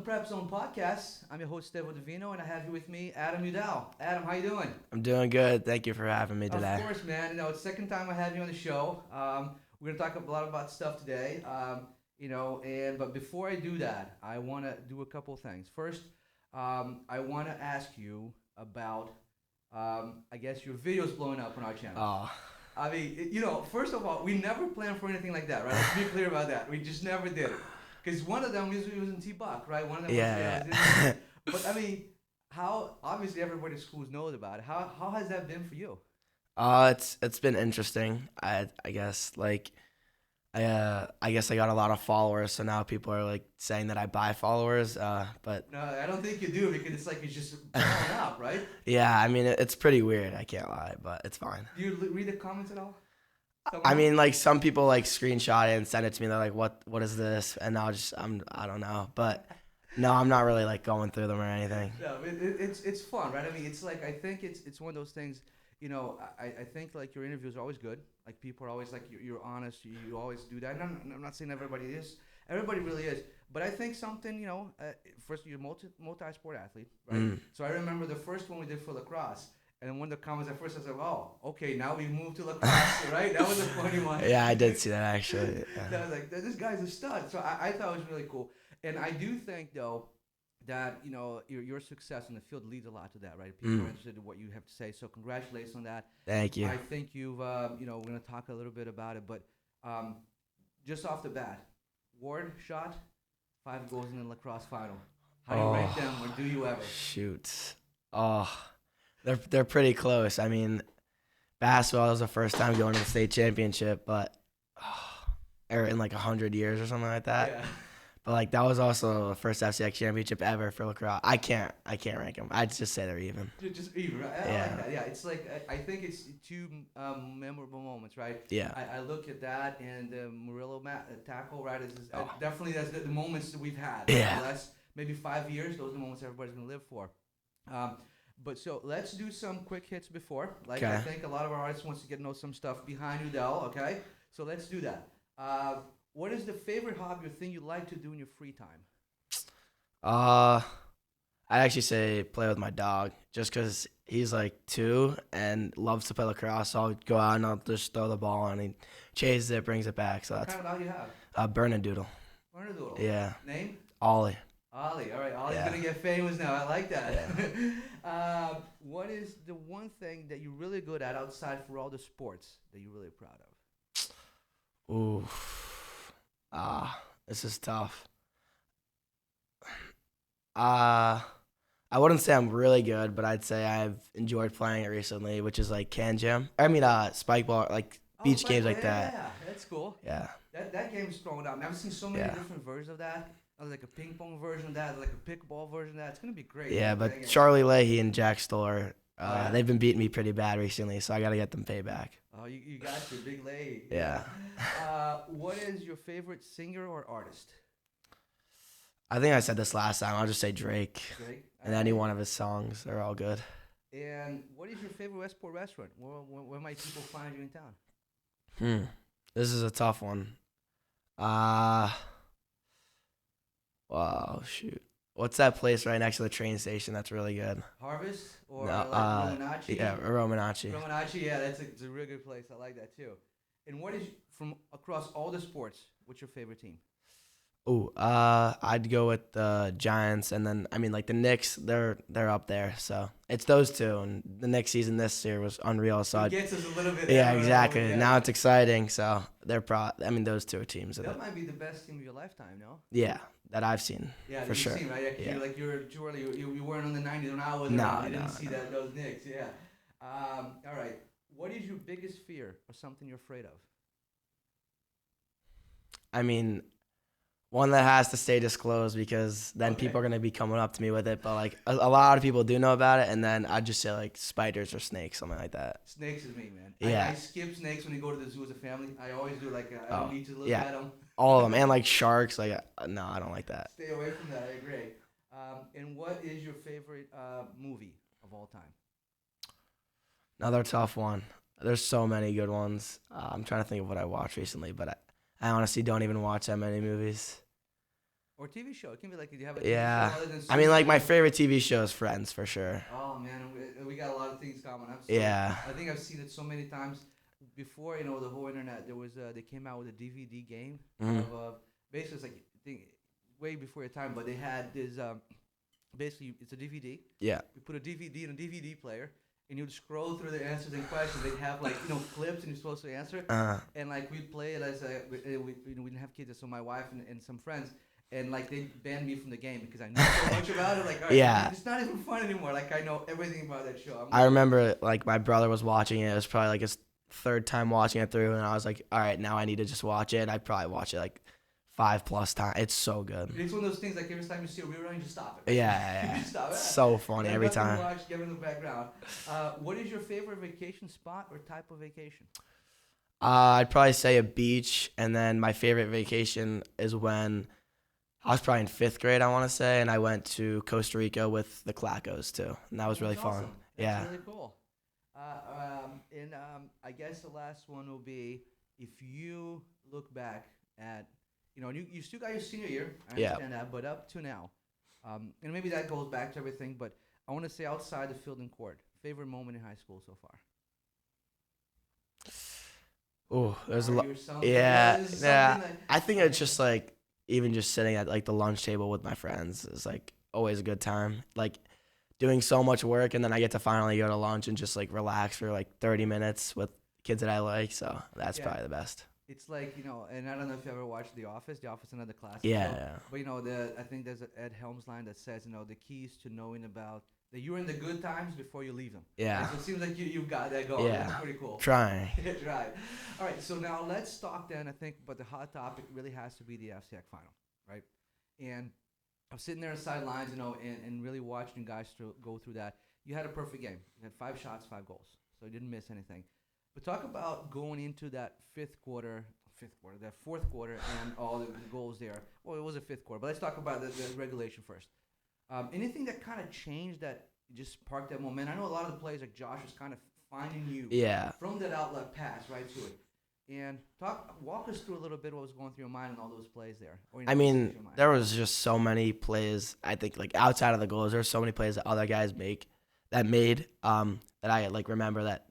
PrepZone Podcast. I'm your host, Estevao Divino, and I have here with me Adam Udell. Adam, how you doing? I'm doing good. Thank you for having me today. Of course, man. It's the second time I have you on the show. We're gonna talk a lot about stuff today. But before I do that, I want to do a couple things. First, I want to ask you about, I guess your videos blowing up on our channel. Oh, I mean, first of all, we never planned for anything like that, right? Let's be clear about that. We just never did it. Because one of them was in T-Buck, right? One of them yeah. But I mean, how, obviously everybody in schools knows about it. How has that been for you? It's been interesting. I guess I guess I got a lot of followers, so now people are like saying that I buy followers. But No, I don't think you do because it's like it's just blowing up, right? yeah, I mean it's pretty weird. I can't lie, but it's fine. Do you read the comments at all? I mean, like some people like screenshot it and send it to me. They're like, "What is this?" And I don't know, but no, I'm not really like going through them or anything. No, it's fun, right? I mean, it's like I think it's one of those things. I think like your interviews are always good. Like people are always like you're honest. You always do that. And I'm not saying everybody is. Everybody really is. But I think something, first you're a multi-sport athlete, right? Mm. So I remember the first one we did for lacrosse. And one of the comments at first I said, "Oh, okay, now we moved to lacrosse," right? That was a funny one. Yeah, I did see that actually. I was like, "This guy's a stud." So I thought it was really cool, and I do think though that your success in the field leads a lot to that, right? People are interested in what you have to say. So congratulations on that. Thank you. I think you've we're gonna talk a little bit about it, but just off the bat, Ward shot 5 goals in the lacrosse final. How do you rank them, or do you ever? Shoot. Oh. They're pretty close. I mean, basketball was the first time going to the state championship, but or in like 100 years or something like that. Yeah. But like that was also the first FCIAC championship ever for lacrosse. I can't rank them. I'd just say they're even. Just even, right? I like that. Yeah, it's like I think it's two memorable moments, right? Yeah. I look at that and the Murillo tackle, right? Definitely that's the moments that we've had. Yeah. The last maybe 5 years, those are the moments everybody's gonna live for. But so let's do some quick hits before. Like Okay. I think a lot of our audience wants to get to know some stuff behind Udell. Okay, so let's do that. What is the favorite hobby or thing you like to do in your free time? I'd actually say play with my dog, just because he's like 2 and loves to play lacrosse. So I'll go out and I'll just throw the ball and he chases it, brings it back. So What that's kind of dog you have? Bernedoodle. Bernedoodle. Yeah. Name? Ollie. Ollie. All right, Ollie's Yeah. gonna get famous now. I like that. What is the one thing that you're really good at outside for all the sports that you're really proud of? Ooh. This is tough. I wouldn't say I'm really good, but I'd say I've enjoyed playing it recently, which is like can jam. I mean, spike ball, like beach games like that. Yeah, that's cool. Yeah. That game's thrown out. I've seen so many Yeah. different versions of that. There's like a ping pong version of that, like a pickleball version of that. It's gonna be great. Yeah, Dang but it. Charlie Leahy and Jack Stoller, Yeah. they've been beating me pretty bad recently, so I got to get them payback. Oh, you got your big leg. Yeah. What is your favorite singer or artist? I think I said this last time. I'll just say Drake. Drake. And any one of his songs, they're all good. And what is your favorite Westport restaurant? Where might people find you in town? This is a tough one. Wow, shoot. What's that place right next to the train station that's really good? Harvest or No, like Romanacci? Yeah, Romanacci. Romanacci, yeah, it's a real good place. I like that too. And what is from across all the sports? What's your favorite team? Ooh, I'd go with the Giants, and then I mean like the Knicks. They're up there, so it's those two. And the Knicks season this year was unreal. So It gets us a little bit. yeah, everywhere, exactly. yeah. Now it's exciting. So I mean those two teams. That might be the best team of your lifetime, no? Yeah, that I've seen. Yeah, for you've sure. seen, right? Yeah. You're too early. You weren't on the 90s when I was No, around. You didn't no, see no. those Knicks. Yeah. All right. What is your biggest fear or something you're afraid of? I mean, one that has to stay disclosed because then Okay. people are gonna be coming up to me with it. But like a lot of people do know about it, and then I'd just say like spiders or snakes, something like that. Snakes is me, man. Yeah. I skip snakes when you go to the zoo as a family. I always do I Oh, don't need to look yeah. at them. All of them, and like sharks. Like no, I don't like that. Stay away from that. I agree. And what is your favorite movie of all time? Another tough one. There's so many good ones. I'm trying to think of what I watched recently, but I honestly don't even watch that many movies. Or TV show. It can be like, do you have a TV Yeah. show other than I mean, like, my superheroes? favorite TV show is Friends, for sure. Oh man, we got a lot of things common. Yeah. I think I've seen it so many times. Before the whole internet, there was they came out with a DVD game of basically it's like way before your time, but they had this basically it's a DVD. Yeah. You put a DVD in a DVD player, and you'd scroll through the answers and questions. They'd have like clips, and you're supposed to answer. And like we'd play it as we didn't have kids, so my wife and some friends. And like they banned me from the game because I knew so much about it. Like, all right, Yeah. it's not even fun anymore. Like I know everything about that show. I remember like my brother was watching it. It was probably like his third time watching it through, and I was like, all right, now I need to just watch it. And I'd probably watch it like 5+ times. It's so good. It's one of those things like every time you see a rerun, you just stop it. Yeah. You just stop it. So funny every time. Watch, get in the background. What is your favorite vacation spot or type of vacation? I'd probably say a beach, and then my favorite vacation is when I was probably in 5th grade, I want to say, and I went to Costa Rica with the Claccos too, and that was really fun. Awesome. Yeah. That's really cool. And I guess the last one will be if you look back at, you still got your senior year. I understand that, but up to now, and maybe that goes back to everything, but I want to say outside the field and court, favorite moment in high school so far. Oh, there's a lot. Yeah. I think it's just like even just sitting at like the lunch table with my friends is like always a good time. Like doing so much work, and then I get to finally go to lunch and just like relax for like 30 minutes with kids that I like. So that's probably the best. It's like, and I don't know if you ever watched The Office. The Office is another classic. Yeah. But I think there's an Ed Helms line that says, the keys to knowing about that you're in the good times before you leave them. Yeah. So it seems like you've got that going. Yeah. That's pretty cool. Trying. Right. All right. So now let's talk then, I think, but the hot topic really has to be the FCIAC final, right? And I'm sitting there on the sidelines, and really watching you guys go through that. You had a perfect game. You had 5 shots, 5 goals. So you didn't miss anything. But talk about going into that fourth quarter, and all the goals there. Well, it was a 5th quarter, but let's talk about the regulation first. Anything that kind of changed that just sparked that momentum? I know a lot of the plays, like Josh, was kind of finding you from that outlet pass right to it. And walk us through a little bit what was going through your mind in all those plays there. I mean, there was just so many plays. I think like outside of the goals, there's so many plays that other guys made that I like remember that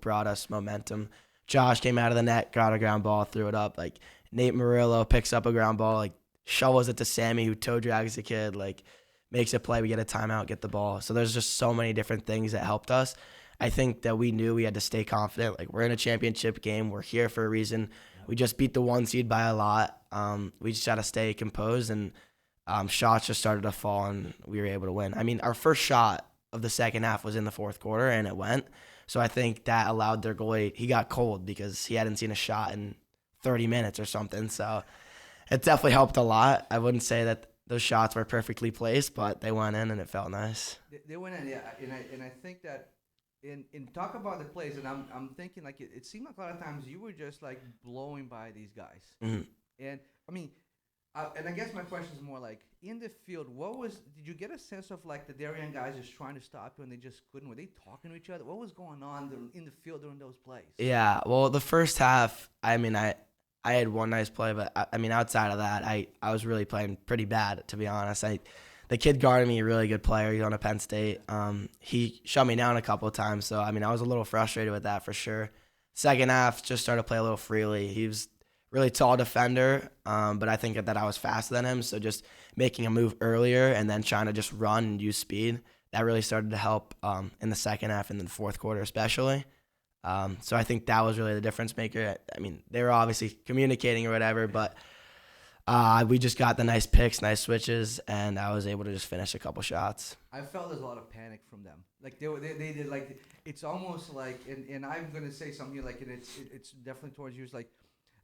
brought us momentum. Josh came out of the net, got a ground ball, threw it up. Like Nate Murillo picks up a ground ball, like shovels it to Sammy, who toe drags the kid, like makes a play. We get a timeout, get the ball. So there's just so many different things that helped us. I think that we knew we had to stay confident. Like we're in a championship game. We're here for a reason. We just beat the 1 seed by a lot. We just got to stay composed, and shots just started to fall, and we were able to win. I mean, our first shot of the second half was in the 4th quarter, and it went. So I think that allowed their goalie. He got cold because he hadn't seen a shot in 30 minutes or something. So it definitely helped a lot. I wouldn't say that those shots were perfectly placed, but they went in, and it felt nice. They went in, yeah. And I think that in talk about the plays, and I'm thinking like it seemed like a lot of times you were just like blowing by these guys. Mm-hmm. And I mean, and I guess my question is more like in the field, did you get a sense of like the Darien guys just trying to stop you and they just couldn't? Were they talking to each other? What was going on in the field during those plays? Yeah, well, the first half, I mean, I had one nice play, but I mean, outside of that, I was really playing pretty bad, to be honest. The kid guarded me, a really good player. He's on a Penn State. He shut me down a couple of times, so I mean, I was a little frustrated with that for sure. Second half, just started to play a little freely. He was really tall defender, but I think that I was faster than him, so just making a move earlier and then trying to just run and use speed, that really started to help in the second half and in the 4th quarter especially. So I think that was really the difference maker. I mean, they were obviously communicating or whatever, but we just got the nice picks, nice switches, and I was able to just finish a couple shots. I felt there's a lot of panic from them. Like they did, like it's almost like, and I'm gonna say something like, and it's definitely towards you. It's like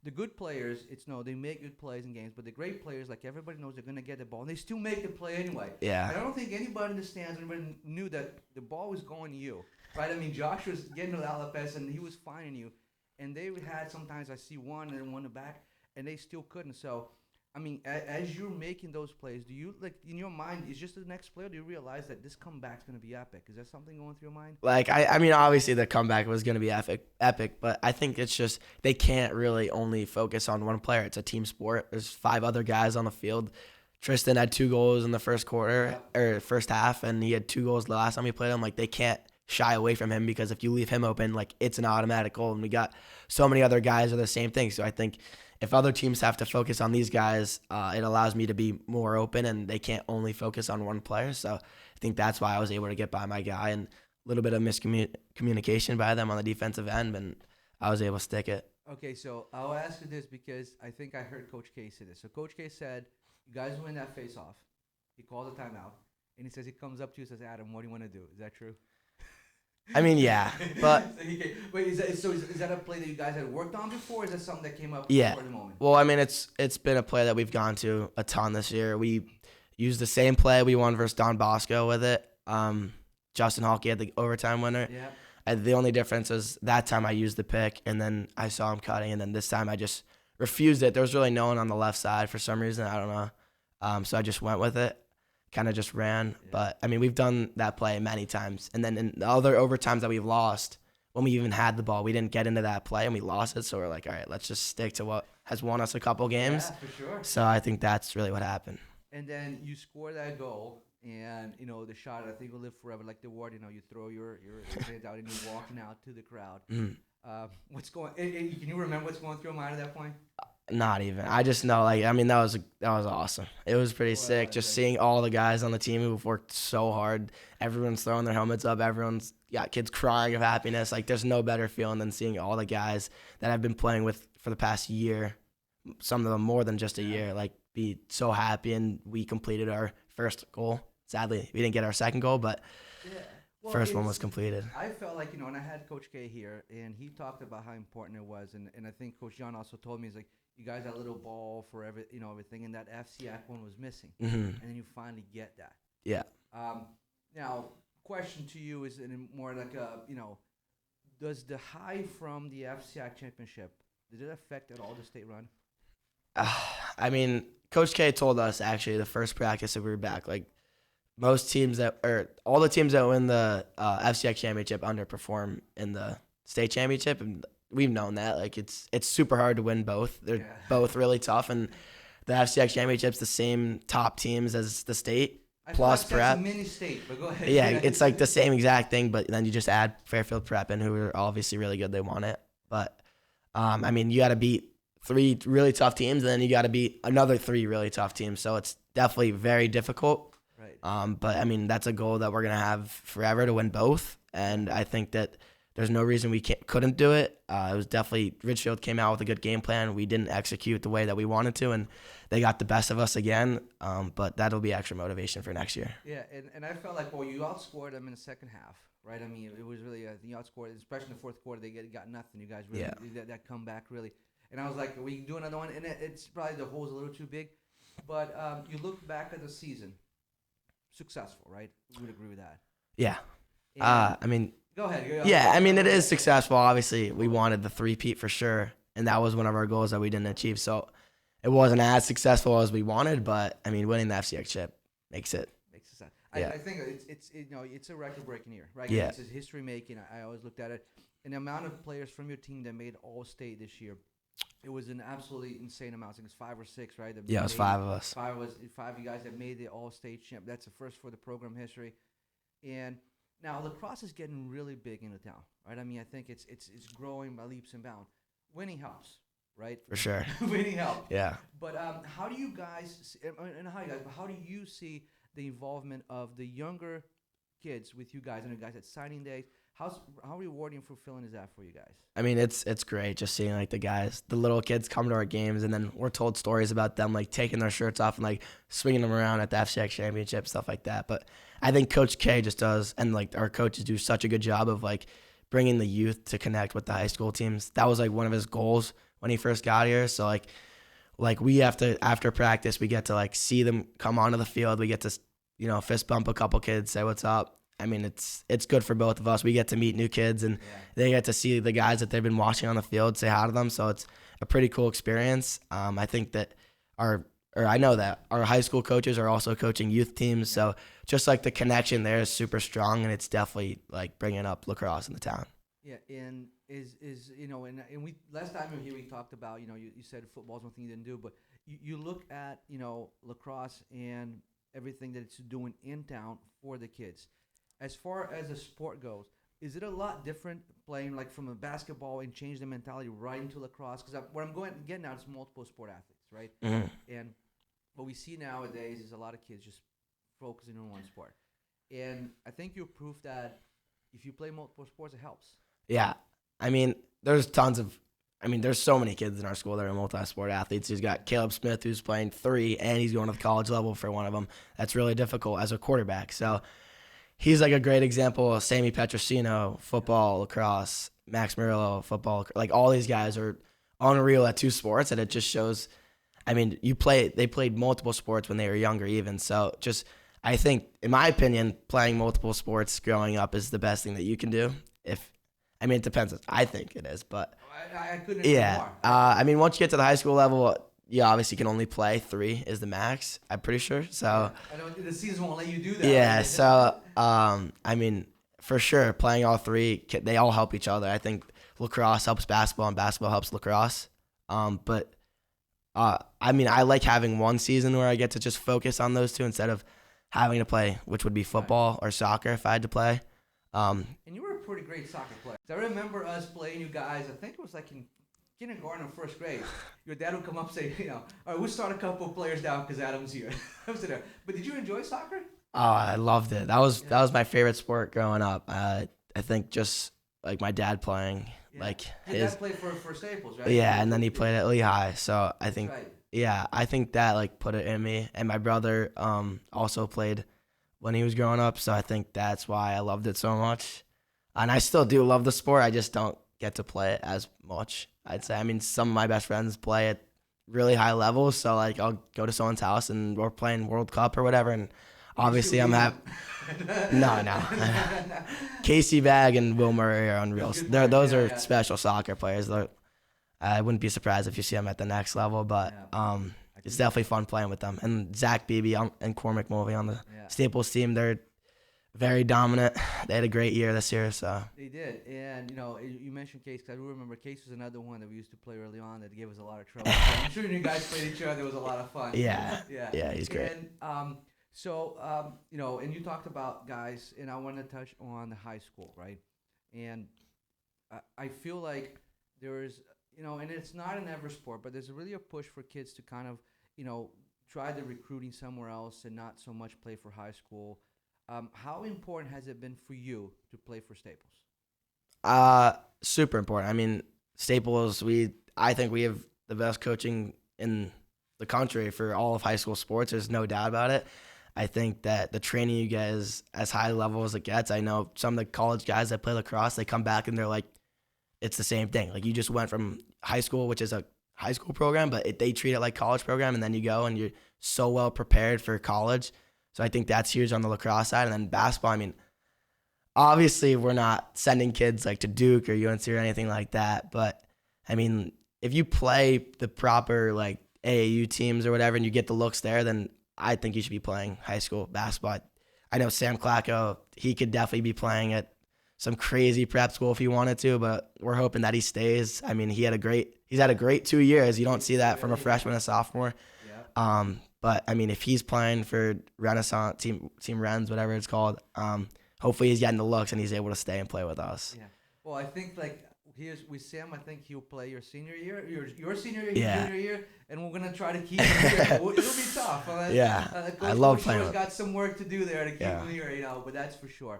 the good players, they make good plays in games, but the great players, like everybody knows they're gonna get the ball, and they still make the play anyway. Yeah. And I don't think anybody in the stands, anybody knew that the ball was going to you, right? I mean, Josh was getting to the outlet pass, and he was finding you, and they had sometimes I see one and then one in the back, and they still couldn't. So I mean, as you're making those plays, do you, like, in your mind, is just the next play, or do you realize that this comeback's going to be epic? Is that something going through your mind? Like, I mean, obviously the comeback was going to be epic, but I think it's just they can't really only focus on one player. It's a team sport. There's 5 other guys on the field. Tristan had 2 goals in the first quarter or first half, and he had 2 goals the last time we played him. Like, they can't shy away from him because if you leave him open, like, it's an automatic goal. And we got so many other guys are the same thing. So I think if other teams have to focus on these guys, it allows me to be more open, and they can't only focus on one player. So I think that's why I was able to get by my guy, and a little bit of miscommunication by them on the defensive end, and I was able to stick it. Okay, so I'll ask you this because I think I heard Coach K say this. So Coach K said, you guys win that face-off. He calls a timeout, and he says he comes up to you and says, Adam, what do you want to do? Is that true? I mean, yeah, but wait, is that a play that you guys had worked on before, or is that something that came up yeah. for the moment? Well, I mean, it's been a play that we've gone to a ton this year. We used the same play. We won versus Don Bosco with it. Justin Halke had the overtime winner. Yeah. And the only difference is that time I used the pick, and then I saw him cutting, and then this time I just refused it. There was really no one on the left side for some reason. I don't know. So I just went with it. Kind of just ran. Yeah. But, I mean, we've done that play many times. And then in the other overtimes that we've lost, when we even had the ball, we didn't get into that play, and we lost it. So we're like, all right, let's just stick to what has won us a couple games. Yeah, for sure. So I think that's really what happened. And then you score that goal, and, the shot, I think, will live forever. Like the award, you throw your hands out, and you're walking out to the crowd. What's going? Can you remember what's going through your mind at that point? Not even. I just know, that was awesome. It was pretty sick. Just seeing all the guys on the team who've worked so hard. Everyone's throwing their helmets up. Everyone's got kids crying of happiness. Like, there's no better feeling than seeing all the guys that I've been playing with for the past year, some of them more than just a year, be so happy. And we completed our first goal. Sadly, we didn't get our second goal, but first one was completed. I felt like, and I had Coach K here, and he talked about how important it was. And I think Coach John also told me, he's like, you guys had a little ball for everything, and that FCIAC one was missing. Mm-hmm. And then you finally get that. Yeah. Now, question to you is more like does the high from the FCIAC championship, did it affect at all the state run? I mean, Coach K told us actually the first practice that we were back, most teams all the teams that win the FCIAC championship underperform in the state championship, and we've known that. It's super hard to win both. They're both really tough, and the FCIAC championship's the same top teams as the state plus prep. That's a mini state, but go ahead. Yeah, it's like the same exact thing, but then you just add Fairfield Prep in, who are obviously really good. They won it, but I mean, you got to beat 3 really tough teams, and then you got to beat another 3 really tough teams. So it's definitely very difficult. Right. But I mean, that's a goal that we're gonna have forever to win both, and I think that there's no reason we couldn't do it. It was definitely Ridgefield came out with a good game plan. We didn't execute the way that we wanted to, and they got the best of us again. But that'll be extra motivation for next year. Yeah, and I felt like you outscored them in the second half, right? I mean, it was really you outscored, especially in the fourth quarter. They got nothing. You guys really that comeback really. And I was like, we can do another one, and it's probably the hole's a little too big. But you look back at the season. Successful, right? You would agree with that. Yeah. I mean, go ahead. Yeah, I mean, it is successful. Obviously, we wanted the 3-peat for sure, and that was one of our goals that we didn't achieve. So it wasn't as successful as we wanted, but I mean, winning the FCIAC chip makes it. I think it's a record-breaking year, right? Yeah. It's history-making. I always looked at it, and the amount of players from your team that made All-State this year. It was an absolutely insane amount. I think it was 5 or 6, right? Yeah, it was 5 of us. 5 of you guys that made the All-State champ. That's the first for the program history. And now lacrosse is getting really big in the town, right? I mean, I think it's growing by leaps and bounds. Winning helps, right? For sure. Winning helps. Yeah. But how do you guys how do you see the involvement of the younger kids with you guys and the guys at signing day? How rewarding and fulfilling is that for you guys? I mean, it's great just seeing the little kids come to our games, and then we're told stories about them taking their shirts off and swinging them around at the FCIAC championship, stuff like that. But I think Coach K just does, and our coaches do such a good job of bringing the youth to connect with the high school teams. That was one of his goals when he first got here. So we have to, after practice, we get to see them come onto the field. We get to fist bump a couple kids, say what's up. I mean, it's good for both of us. We get to meet new kids, and they get to see the guys that they've been watching on the field, say hi to them. So it's a pretty cool experience. I think that I know that our high school coaches are also coaching youth teams. So just the connection there is super strong, and it's definitely bringing up lacrosse in the town. Yeah, and is and we last time you were here we talked about you said football's one thing you didn't do, but you look at lacrosse and everything that it's doing in town for the kids. As far as the sport goes, is it a lot different playing like from a basketball and change the mentality right into lacrosse? Because what I'm going getting at is multiple sport athletes, right? And what we see nowadays is a lot of kids just focusing on one sport. And I think you proof that if you play multiple sports, it helps. Yeah. I mean, there's so many kids in our school that are multi-sport athletes. He's got Caleb Smith, who's playing 3, and he's going to the college level for one of them. That's really difficult as a quarterback. So he's like a great example of Sammy Petrosino, football, lacrosse, Max Murillo, football. Like all these guys are unreal at 2 sports, and it just shows. I mean, they played multiple sports when they were younger even. So I think, in my opinion, playing multiple sports growing up is the best thing that you can do. It depends. I think it is, but I couldn't agree more. Once you get to the high school level, you obviously can only play 3 is the max. I'm pretty sure. So the season won't let you do that. Yeah. Right? So for sure, playing all 3, they all help each other. I think lacrosse helps basketball, and basketball helps lacrosse. I like having one season where I get to just focus on those 2 instead of having to play, which would be football or soccer if I had to play. And you were a pretty great soccer player. I remember us playing you guys, I think it was like in kindergarten or first grade. Your dad would come up and say, all right, we'll start a couple of players down because Adam's here. I was there. But did you enjoy soccer? Oh, I loved it. That was my favorite sport growing up. I think just like my dad playing. Yeah. Like your dad played for Staples, right? Yeah, and then he played at Lehigh. So I think right. Yeah, I think that like put it in me. And my brother also played when he was growing up, so I think that's why I loved it so much. And I still do love the sport. I just don't get to play it as much, I'd say. Some of my best friends play at really high levels, so like I'll go to someone's house and we're playing World Cup or whatever, and obviously I'm happy. No. Casey Bag and Will Murray are unreal. Those are special soccer players. I wouldn't be surprised if you see them at the next level, but it's definitely fun playing with them. And Zach Beebe and Cormac Mulvey on the Staples team, they're very dominant. They had a great year this year. So they did. And, you mentioned Case, because I do remember Case was another one that we used to play early on that gave us a lot of trouble. I'm sure you guys played each other. It was a lot of fun. Yeah, he's great. And and you talked about guys, and I want to touch on the high school, right? And I feel like there is, and it's not in every sport, but there's really a push for kids to kind of, try the recruiting somewhere else and not so much play for high school. How important has it been for you to play for Staples? Super important. Staples, I think we have the best coaching in the country for all of high school sports. There's no doubt about it. I think that the training you get is as high level as it gets. I know some of the college guys that play lacrosse, they come back and they're like, it's the same thing. Like you just went from high school, which is a high school program, but they treat it like college program, and then you go and you're so well prepared for college. So I think that's huge on the lacrosse side. And then basketball, obviously we're not sending kids like to Duke or UNC or anything like that. But if you play the proper like AAU teams or whatever and you get the looks there, then I think you should be playing high school basketball. I know Sam Clacko, he could definitely be playing at some crazy prep school if he wanted to, but we're hoping that he stays. He's had a great 2 years. You don't see that from a freshman and sophomore. Yeah. But if he's playing for Renaissance Team Rens, whatever it's called, hopefully he's getting the looks and he's able to stay and play with us. Yeah. Well, I think with Sam, I think he'll play your senior year, your senior year, his junior year, and we're gonna try to keep him here. It'll be tough. I love playing. He's got some work to do there to keep him here, but that's for sure.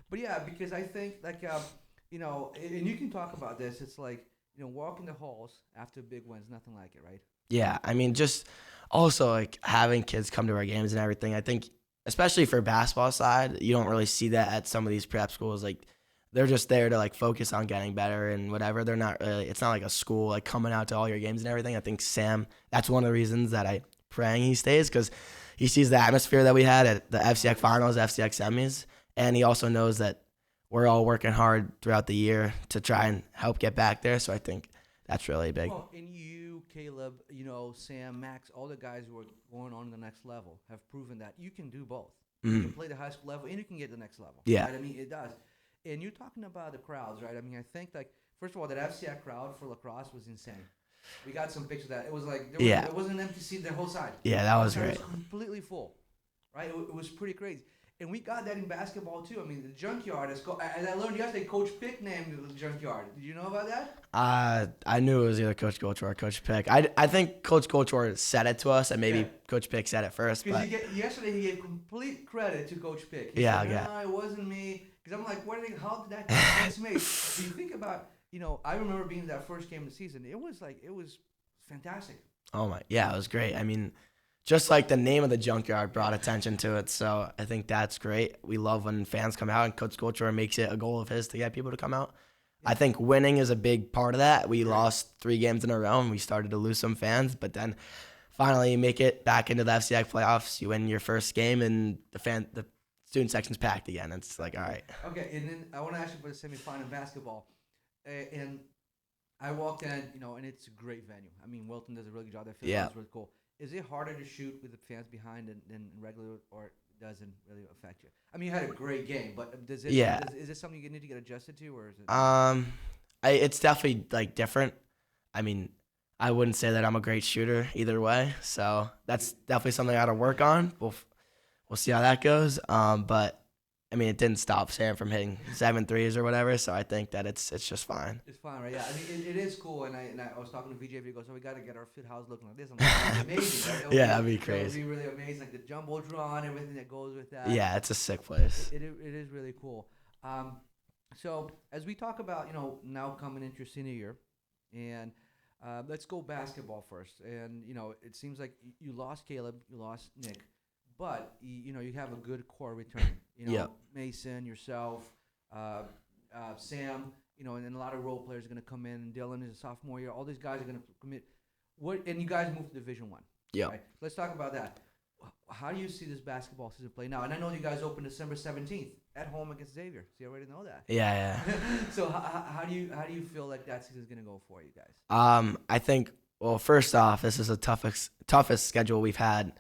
But yeah, because I think and you can talk about this. It's like walking the halls after big wins, nothing like it, right? Yeah, just also like having kids come to our games and everything. I think especially for basketball side, you don't really see that at some of these prep schools. Like they're just there to like focus on getting better and whatever. They're not really. It's not like a school like coming out to all your games and everything. I think Sam, that's one of the reasons that I praying he stays, because he sees the atmosphere that we had at the FCIAC finals, FCIAC semis, and he also knows that we're all working hard throughout the year to try and help get back there. So I think that's really big. Well, and you, Caleb, Sam, Max, all the guys who are going on to the next level have proven that you can do both. Mm-hmm. You can play the high school level and you can get the next level. Yeah. Right? It does. And you're talking about the crowds, right? I think like First of all, that FCIAC crowd for lacrosse was insane. We got some pictures of that. It was like there wasn't an empty seat the whole side. Yeah, that was great. It was completely full, right? It was pretty crazy. And we got that in basketball too. I mean, the Junkyard as I learned yesterday, Coach Pick named the Junkyard. Did you know about that? I knew it was either Coach Coach or Coach Pick. I think Coach Coach said it to us, and maybe Coach Pick said it first. But yesterday he gave complete credit to Coach Pick. He said, no, it wasn't me. Because I'm like, how did that get made? If you think about, I remember being in that first game of the season. It was fantastic. Oh my, yeah, it was great. I mean, just like the name of the Junkyard brought attention to it, so I think that's great. We love when fans come out, and Coach Culture makes it a goal of his to get people to come out. Yeah. I think winning is a big part of that. We lost 3 games in a row, and we started to lose some fans, but then finally you make it back into the FCIAC playoffs. You win your first game, and the student section's packed again. It's like, all right. Okay, and then I want to ask you for the semifinal in basketball, and I walked in, and it's a great venue. I mean, Wilton does a really good job. That feels really cool. Is it harder to shoot with the fans behind than regular, or it doesn't really affect you? I mean, you had a great game, but does it? Yeah. Is it something you need to get adjusted to, or is it? it? It's definitely like different. I mean, I wouldn't say that I'm a great shooter either way, so that's definitely something I got to work on. We'll see how that goes. But I mean, it didn't stop Sam from hitting 7 threes or whatever, so I think that it's just fine. It's fine, right? Yeah, I mean, it is cool, and I was talking to VJ, he goes, so we got to get our fit house looking like this. I'm like, amazing, right? That'd be crazy. It would be really amazing, like the Jumbotron, everything that goes with that. Yeah, it's a sick place. It is really cool. So as we talk about, now coming into your senior year, and let's go basketball first. And, it seems like you lost Caleb, you lost Nick. But, you have a good core return. Mason, yourself, Sam, and a lot of role players are going to come in. Dylan is a sophomore year. All these guys are going to commit. And you guys moved to Division I. Yeah. Right? Let's talk about that. How do you see this basketball season play now? And I know you guys open December 17th at home against Xavier. So you already know that. Yeah. So how do you feel like that season is going to go for you guys? I think, well, first off, this is the toughest schedule we've had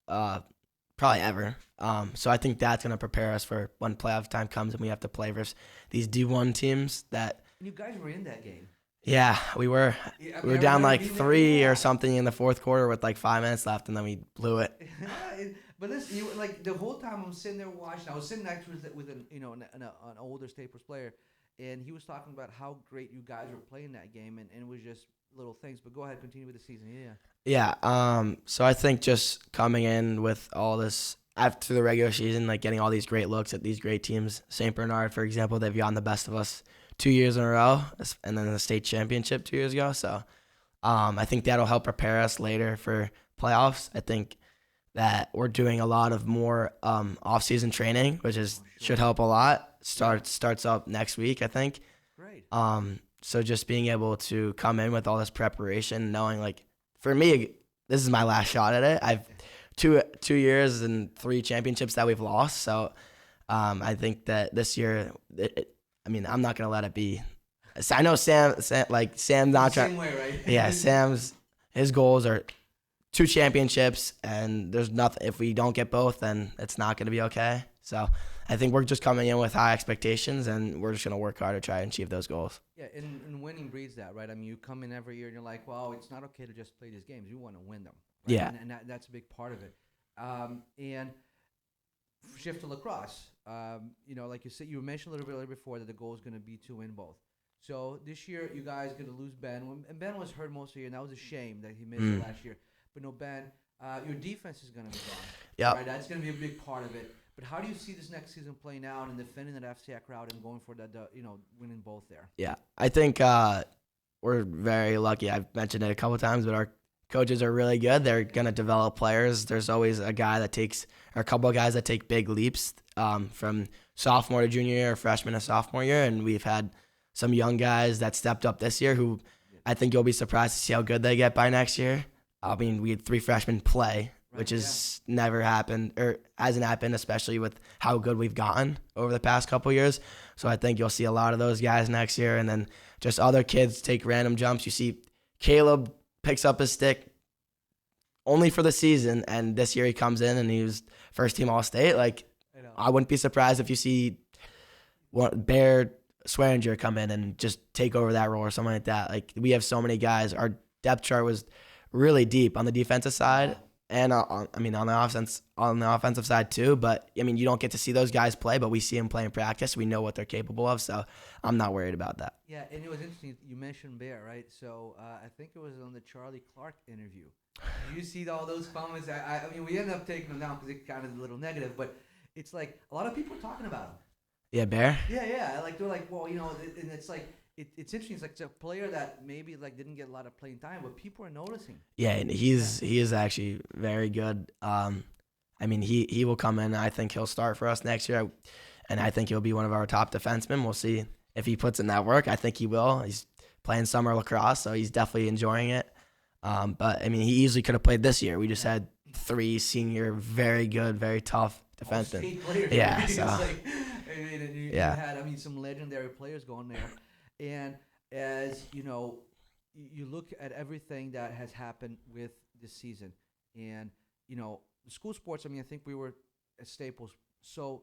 probably ever. So I think that's going to prepare us for when playoff time comes and we have to play versus these D1 teams that. And you guys were in that game. Yeah, we were. Yeah, we were down like 3 or something in the fourth quarter with like 5 minutes left, and then we blew it. But listen, the whole time I'm sitting there watching. I was sitting next with an older Staples player, and he was talking about how great you guys were playing that game, and it was just little things. But go ahead, continue with the season. Yeah. So I think just coming in with all this after the regular season, like getting all these great looks at these great teams. St. Bernard, for example, they've gotten the best of us 2 years in a row, and then the state championship 2 years ago. So I think that'll help prepare us later for playoffs. I think that we're doing a lot of more off-season training, which should help a lot. Starts up next week, I think. Great. So just being able to come in with all this preparation, knowing like for me, this is my last shot at it. I've 2 years and 3 championships that we've lost. So I think that this year, I'm not gonna let it be. I know Sam's not trying. Way, right? Yeah, his goals are 2 championships, and there's nothing. If we don't get both, then it's not gonna be okay. So I think we're just coming in with high expectations, and we're just gonna work hard to try and achieve those goals. Yeah, and winning breeds that, right? I mean, you come in every year and you're like, well, it's not okay to just play these games. You want to win them. Right? Yeah, and that's a big part of it. And shift to lacrosse. Like you said, you mentioned a little bit earlier before that the goal is going to be to win both. So this year, you guys are going to lose Ben. And Ben was hurt most of the year, and that was a shame that he missed it last year. But no, Ben, your defense is going to be gone. Yeah. Right? That's going to be a big part of it. But how do you see this next season playing out and defending that FCIAC crowd and going for that, winning both there? Yeah, I think we're very lucky. I've mentioned it a couple times, but our coaches are really good. They're going to develop players. There's always a couple of guys that take big leaps from sophomore to junior year, or freshman to sophomore year, and we've had some young guys that stepped up this year who I think you'll be surprised to see how good they get by next year. I mean, we had 3 freshmen play, which has never happened or hasn't happened, especially with how good we've gotten over the past couple years. So I think you'll see a lot of those guys next year, and then just other kids take random jumps. You see Caleb picks up his stick only for the season, and this year he comes in and he was first team All-State. Like, I wouldn't be surprised if you see Bear Swearinger come in and just take over that role or something like that. Like, we have so many guys. Our depth chart was really deep on the defensive side and on the offensive side too. But I mean, you don't get to see those guys play, but we see them play in practice. We know what they're capable of, so I'm not worried about that. Yeah, and it was interesting. You mentioned Bear, right? So I think it was on the Charlie Clark interview. Did you see all those comments? I mean, we ended up taking them down because it kind of a little negative, but it's like a lot of people are talking about him. Yeah, Bear? Yeah. Like, they're like, well, and it's like, it's interesting. It's like it's a player that maybe like didn't get a lot of playing time, but people are noticing. Yeah, and he is actually very good. I mean, he will come in. I think he'll start for us next year, and I think he'll be one of our top defensemen. We'll see if he puts in that work. I think he will. He's playing summer lacrosse, so he's definitely enjoying it. But I mean, he easily could have played this year. We just had 3 senior, very good, very tough defensemen. Yeah, so. You had some legendary players going there. And as you look at everything that has happened with this season, and the school sports. I mean, I think we were at Staples so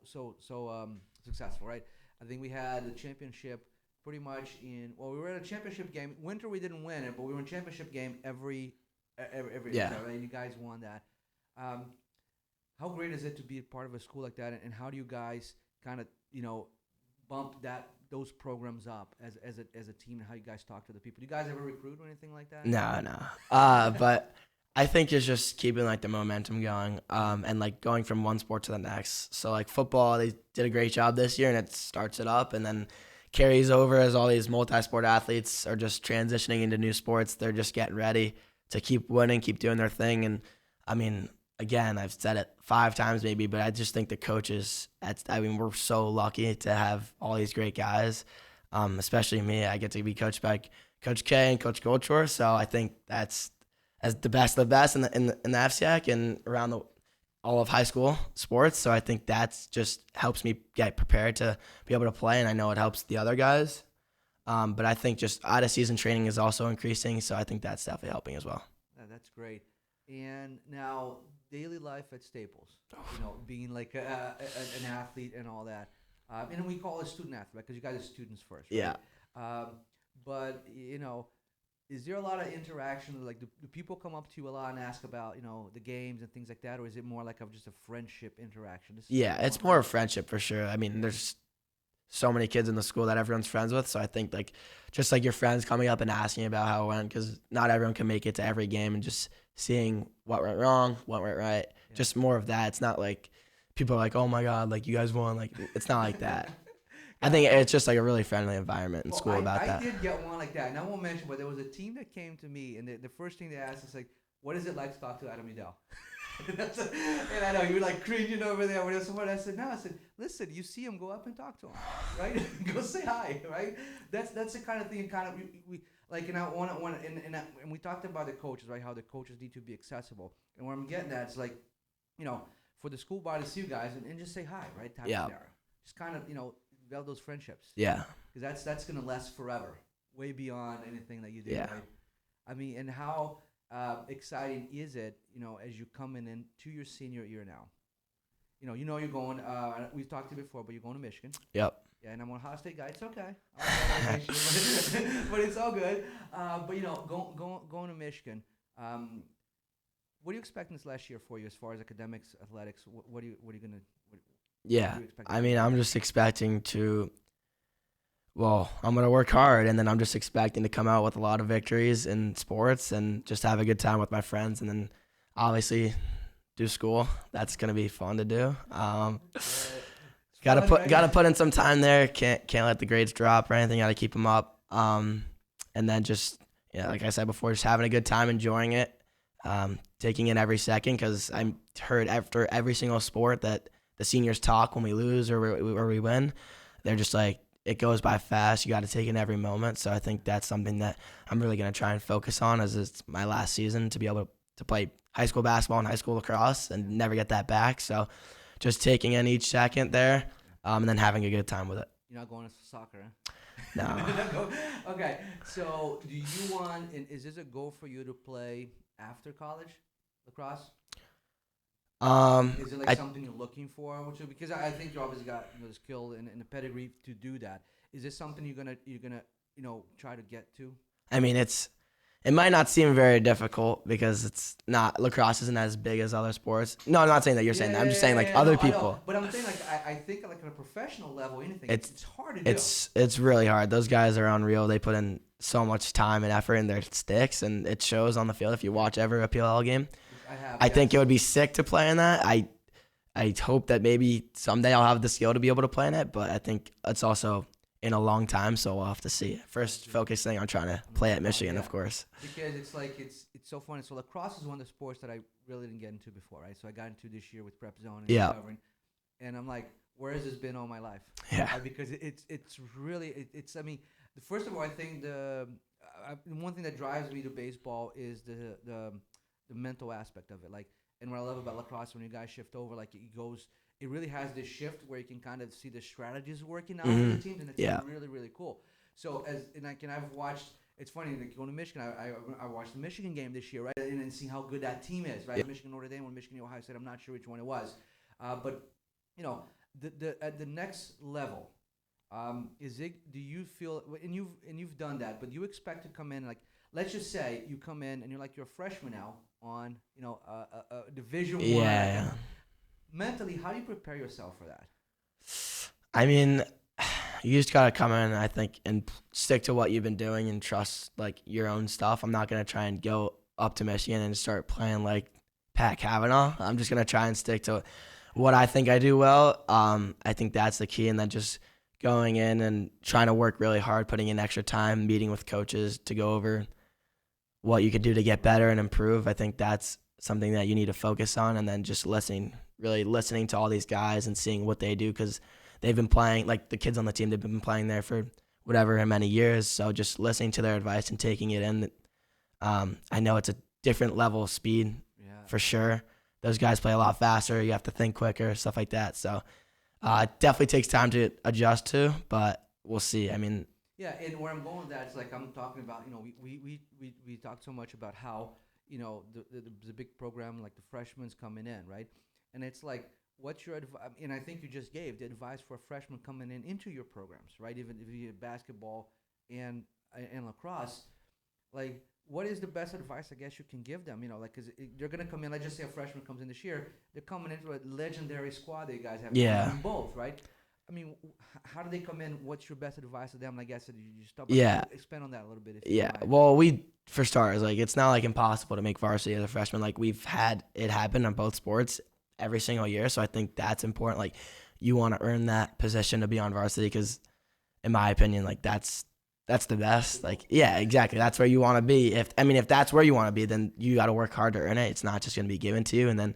successful, right? I think we had the championship pretty much we were at a championship game. Winter we didn't win it, but we were in championship game every year, right? And you guys won that. How great is it to be a part of a school like that, and how do you guys kind of bump those programs up as a team, and how you guys talk to the people? Do you guys ever recruit or anything like that? No. But I think it's just keeping like the momentum going, and like going from one sport to the next. So like football, they did a great job this year, and it starts it up, and then carries over as all these multi-sport athletes are just transitioning into new sports. They're just getting ready to keep winning, keep doing their thing. And I mean, again, I've said it 5 times maybe, but I just think the coaches, we're so lucky to have all these great guys, especially me. I get to be coached by Coach K and Coach Goldshore, so I think that's as the best of the best in the FCIAC and around all of high school sports. So I think that's just helps me get prepared to be able to play, and I know it helps the other guys. But I think just out-of-season training is also increasing, so I think that's definitely helping as well. That's great. And now, daily life at Staples, being like an athlete and all that. And we call it student athlete because you guys are students first, right? Yeah. But, is there a lot of interaction? Like, do people come up to you a lot and ask about, the games and things like that? Or is it more like just a friendship interaction? It's more of friendship for sure. I mean, there's so many kids in the school that everyone's friends with. So I think just like your friends coming up and asking about how it went, because not everyone can make it to every game, and just seeing what went wrong, what went right. Yeah. Just more of that. It's not like people are like, oh my God, like you guys won. Like, it's not like that. I think it's just like a really friendly environment in school about that. I did get one like that, and I won't mention, but there was a team that came to me, and the first thing they asked is like, what is it like to talk to Adam Udell? And I know you were like cringing over there. When I said, no, I said, listen, you see him, go up and talk to him, right? Go say hi, right? That's the kind of thing. Kind of we like, and I want and we talked about the coaches, right? How the coaches need to be accessible, and what I'm getting at is like, for the school body to see you guys and just say hi, right? Just kind of develop those friendships. Yeah. Because that's gonna last forever, way beyond anything that you do. Yeah. Right? I mean, and how exciting is it, as you come into your senior year now? You're going. We've talked to you before, but you're going to Michigan. Yep. Yeah, and I'm a Ohio State guy. It's okay. But it's all good. But going to Michigan. What do you expect in this last year for you as far as academics, athletics? What are you gonna? Yeah, I mean, I'm just expecting to. Well, I'm gonna work hard, and then I'm just expecting to come out with a lot of victories in sports, and just have a good time with my friends, and then obviously do school. That's gonna be fun to do. Gotta put in some time there. Can't let the grades drop or anything. Gotta keep them up. And then just like I said before, just having a good time, enjoying it, taking in every second. Because I heard after every single sport that the seniors talk when we lose or we win. They're just like, it goes by fast. You got to take in every moment. So I think that's something that I'm really gonna try and focus on, as it's my last season to be able to play high school basketball and high school lacrosse and never get that back. So just taking in each second there, and then having a good time with it. You're not going to soccer, huh? No. Okay, so do you want, and is this a goal for you to play after college lacrosse? Is it something you're looking for? Because I think you obviously got the skill and the pedigree to do that. Is this something you're gonna try to get to? I mean, it might not seem very difficult because it's not, lacrosse isn't as big as other sports. No, I'm not saying that you're saying that. I'm just saying like other people. But I'm saying like I think like on a professional level, anything it's hard to do. It's really hard. Those guys are unreal. They put in so much time and effort in their sticks, and it shows on the field. If you watch every PLL game, I think it would be sick to play in that. I hope that maybe someday I'll have the skill to be able to play in it, but I think it's also in a long time, so we'll have to see. First, focusing on trying to play at Michigan, of course. Because it's like it's so funny. So lacrosse is one of the sports that I really didn't get into before, right? So I got into this year with PrepZone and covering, and I'm like, where has this been all my life? Yeah. Because it's really I mean, first of all, I think one thing that drives me to baseball is the mental aspect of it. Like, and what I love about lacrosse, when you guys shift over, like it really has this shift where you can kind of see the strategies working out for the teams, and it's really, really cool. So I've watched. It's funny, like going to Michigan. I watched the Michigan game this year, right, and then see how good that team is, right? Michigan Notre Dame or Michigan Ohio State. I'm not sure which one it was, but at the next level, do you feel, and you've done that, but you expect to come in, like, let's just say you come in and you're a freshman now on a Division One. Yeah. Mentally, how do you prepare yourself for that? I mean, you just gotta come in, I think, and stick to what you've been doing and trust like your own stuff. I'm not gonna try and go up to Michigan and start playing like Pat Kavanaugh. I'm just gonna try and stick to what I think I do well. I think that's the key, and then just going in and trying to work really hard, putting in extra time, meeting with coaches to go over what you could do to get better and improve. I think that's something that you need to focus on, and then just really listening to all these guys and seeing what they do, because they've been playing, like the kids on the team, they've been playing there for whatever many years. So just listening to their advice and taking it in. I know it's a different level of speed for sure. Those guys play a lot faster. You have to think quicker, stuff like that. So it definitely takes time to adjust to, but we'll see. I mean, yeah, and where I'm going with that is like I'm talking about, we talked so much about how, the big program, like the freshmen coming in, right? And it's like, what's your advice? And I think you just gave the advice for a freshman coming into your programs, right? Even if you have basketball and lacrosse, like, what is the best advice I guess you can give them? Because they're gonna come in. Let's just say a freshman comes in this year. They're coming into a legendary squad that you guys have. In both, right? I mean, how do they come in? What's your best advice to them? Like I said, you stop. Expand on that a little bit. Well, for starters, like, it's not like impossible to make varsity as a freshman. Like, we've had it happen on both sports every single year. So I think that's important. Like, you want to earn that position to be on varsity, because in my opinion, like, that's the best. Like, yeah, exactly. That's where you want to be. If that's where you want to be, then you got to work hard to earn it. It's not just going to be given to you. And then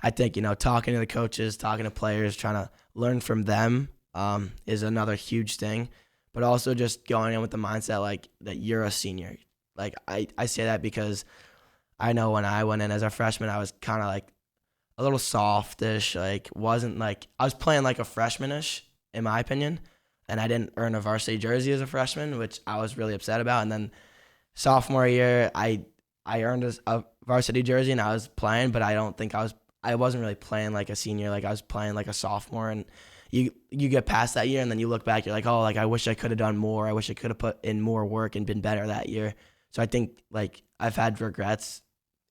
I think, talking to the coaches, talking to players, trying to learn from them is another huge thing. But also just going in with the mindset, like, that you're a senior. Like, I say that because I know when I went in as a freshman, I was kind of like a little softish. Like, wasn't like, I was playing like a freshman-ish, in my opinion. And I didn't earn a varsity jersey as a freshman, which I was really upset about. And then sophomore year, I earned a varsity jersey and I was playing, but I wasn't really playing like a senior. Like, I was playing like a sophomore. And you get past that year, and then you look back, you're like, oh, like, I wish I could have done more. I wish I could have put in more work and been better that year. So I think, like, I've had regrets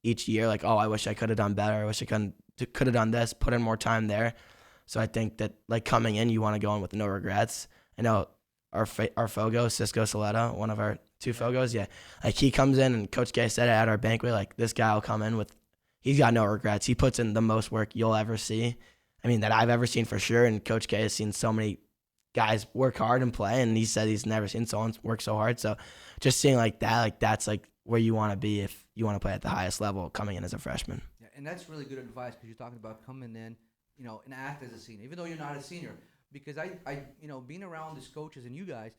each year, like, oh, I wish I could have done better. I wish I could have done this, put in more time there. So I think that, like, coming in, you want to go in with no regrets. I know our Fogo, Cisco Saletta, one of our two Fogos, like, he comes in, and Coach K said it at our banquet, like, this guy will come in he's got no regrets. He puts in the most work you'll ever see. I mean, that I've ever seen for sure. And Coach K has seen so many guys work hard and play, and he said he's never seen someone work so hard. So just seeing like that, like, that's like where you want to be if you want to play at the highest level coming in as a freshman. Yeah, and that's really good advice, because you're talking about coming in, and act as a senior, even though you're not a senior. Because I being around these coaches and you guys,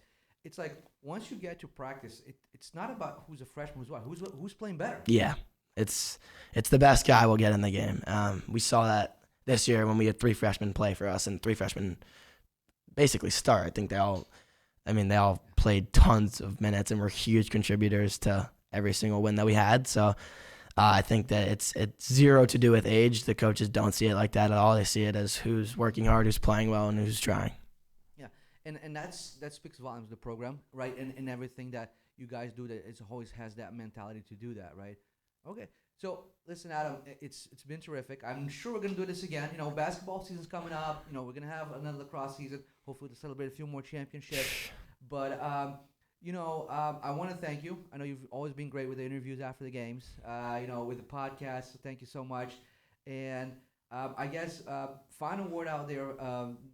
it's like once you get to practice, it's not about who's a freshman, who's playing better. Yeah, it's the best guy we'll get in the game. We saw that this year when we had 3 freshmen play for us, and 3 freshmen basically start. I think they all played tons of minutes and were huge contributors to every single win that we had. So I think that it's zero to do with age. The coaches don't see it like that at all. They see it as who's working hard, who's playing well, and who's trying. Yeah, and that speaks volumes of the program, right? And everything that you guys do, that it always has that mentality to do that, right? Okay. So listen, Adam, it's been terrific. I'm sure we're gonna do this again. You know, basketball season's coming up. You know, we're gonna have another lacrosse season, hopefully to celebrate a few more championships. But I want to thank you. I know you've always been great with the interviews after the games. With the podcast. So thank you so much. And I guess final word out there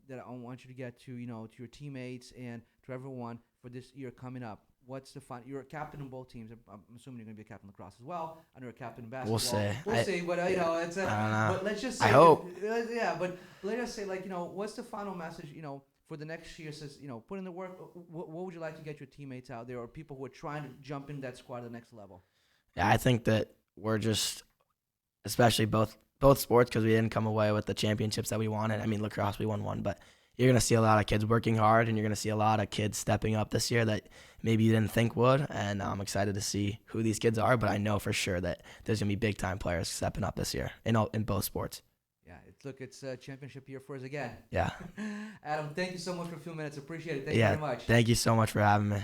that I want you to get to to your teammates and to everyone for this year coming up. What's the fun? You're a captain in both teams. I'm assuming you're going to be a captain in lacrosse as well. I know you're a captain in basketball. We'll see. But it's I don't know. But let's just say. I hope. But let us say what's the final message? For the next year, says put in the work. What would you like to get your teammates out there, or people who are trying to jump in that squad to the next level? Yeah, I think that we're just, especially both sports, because we didn't come away with the championships that we wanted. I mean, lacrosse we won one, but you're going to see a lot of kids working hard, and you're going to see a lot of kids stepping up this year that maybe you didn't think would, and I'm excited to see who these kids are, but I know for sure that there's going to be big-time players stepping up this year in both sports. Yeah, it's a championship year for us again. Yeah. Adam, thank you so much for a few minutes. Appreciate it. Thank you very much. Thank you so much for having me.